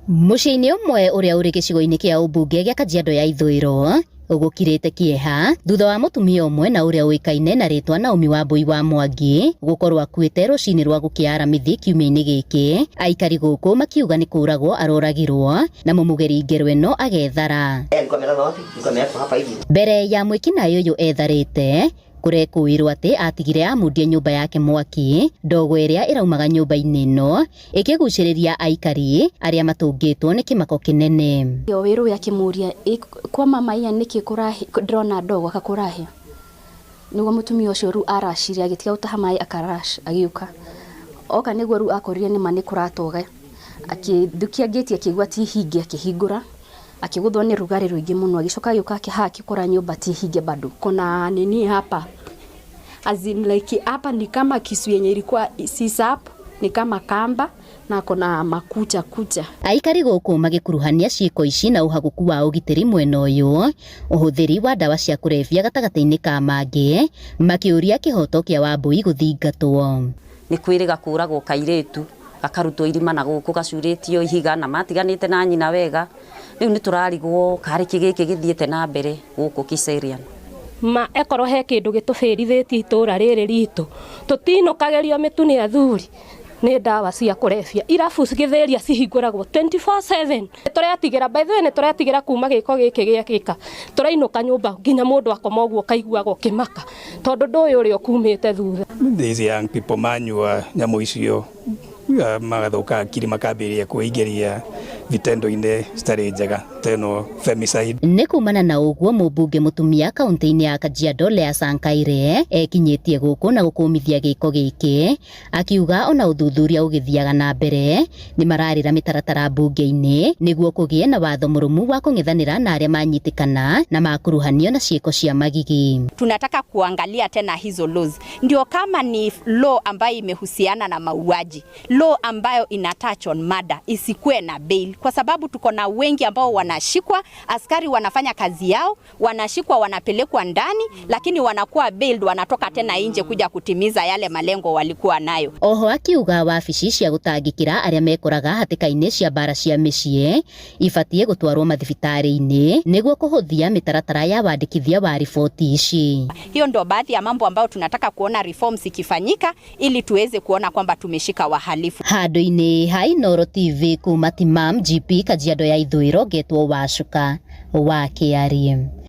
Muciini umwe uria uri gicigo-ini kia ubunge gia Kajiado ya Ithũĩro gukirite kieha thutha wa mutumia umwe na uria uikaine na ritwa Naomi Wambui wa Mwangi gukorwo akuite rucini rwa gukiaramithi kiumia-ini giki. Aikari guku makiuga ni kuragwo aroragirwo na mumugeri ngero ino agethara. Mbere ya mwikinaĩ uyu etharite kurekuirwo ati atigire amundia nyumba yake mwaki, ndogo iria iraumaga nyumba-ini ino ikiguciriria aikari aria matungitwo ni kimako kinene. Yo wiru yakimuria kwa mama iya niki kurahi ndrona ndogo akakurahi niguo mutumia ucio ru arashiria agitiga utaha mai akarash agiuka oka niguo ru akorire ni mani kuratoga akithukia gate akigwa ti hinge akihingura akiguthwo ni rugari ruingi muno agicoka agiuka akihaki kora nyumba ti hinge bado. Kuna nini hapa azim like hapa ni kama kisu yenye ilikuwa sisap ni kama kamba na kuna makucha kucha. Aikari guku magikuruhania ciiko ici na uhaguku wa ugitiri mwena uyu uhuthiri wa dawa cia kurevia gatagati-ini ka mangi makiuria kihoto kia Wambui guthingatwo. Ni kwiriga kuragwo kairitu gakarutwo irima na guku gacuritio ihiga na matiganite na nyina wega. Riu ni turarigwo kari kigiki githiete na mbere guku Kiserian. Ma ekoro he kindu gitubirithiti itura riri ritu tutinokagerio mituni athuri ni dawa cia kurefia irafu cigitheria cihinguragwo 24/7. Turetigira by the way turetigira kuma giko giki giakika turainuka nyumba nginya mundu akoma uguo kaiguago kimaka tondu nduyu uri okumite thutha. These young people manyua nyamu icio magathuka kiri makabiria kuingiria vitendo-ini stari njega teno femicide. Ni kumana na uguo mubunge mutumia kaunti-ini ya Kajiado Lea Sankaire ekinyitie guku na gukumithia giko giki akiuga ona uthuthuria ugithiaga na mbere ni mararira mitaratara bunge-ini niguo kugie na watho murumu wa kung'ethanira na aria manyitikana na makuruhanio na ciiko cia magigi. Tunataka kuangalia tena hizo laws ndio kama ni law ambayo imehusiana na mauaji, law ambayo ina touch on murder isikue na bail, kwa sababu tuko na wengi ambao wanashikwa, askari wanafanya kazi yao, wanashikwa wanapelekwa ndani, lakini wanakuwa bailed, wanatoka tena nje kuja kutimiza yale malengo walikuwa nayo. Oho akiuga wabici cia gutangikira aria mekoraga hatikaini cia bara cia micii ibatie gutwarwo mathibitari-ini niguo kuhuthia mitaratara ya wandikithia wa ripoti ici. Hiyo ndio baadhi ya mambo ambayo tunataka kuona reforms ikifanyika ili tuweze kuona kwamba tumeshika wahalifu. Handu-ini ha Inooro TV kuma Timam GP Kajiado ya Ithũĩro getwo Wacuka wa KRM.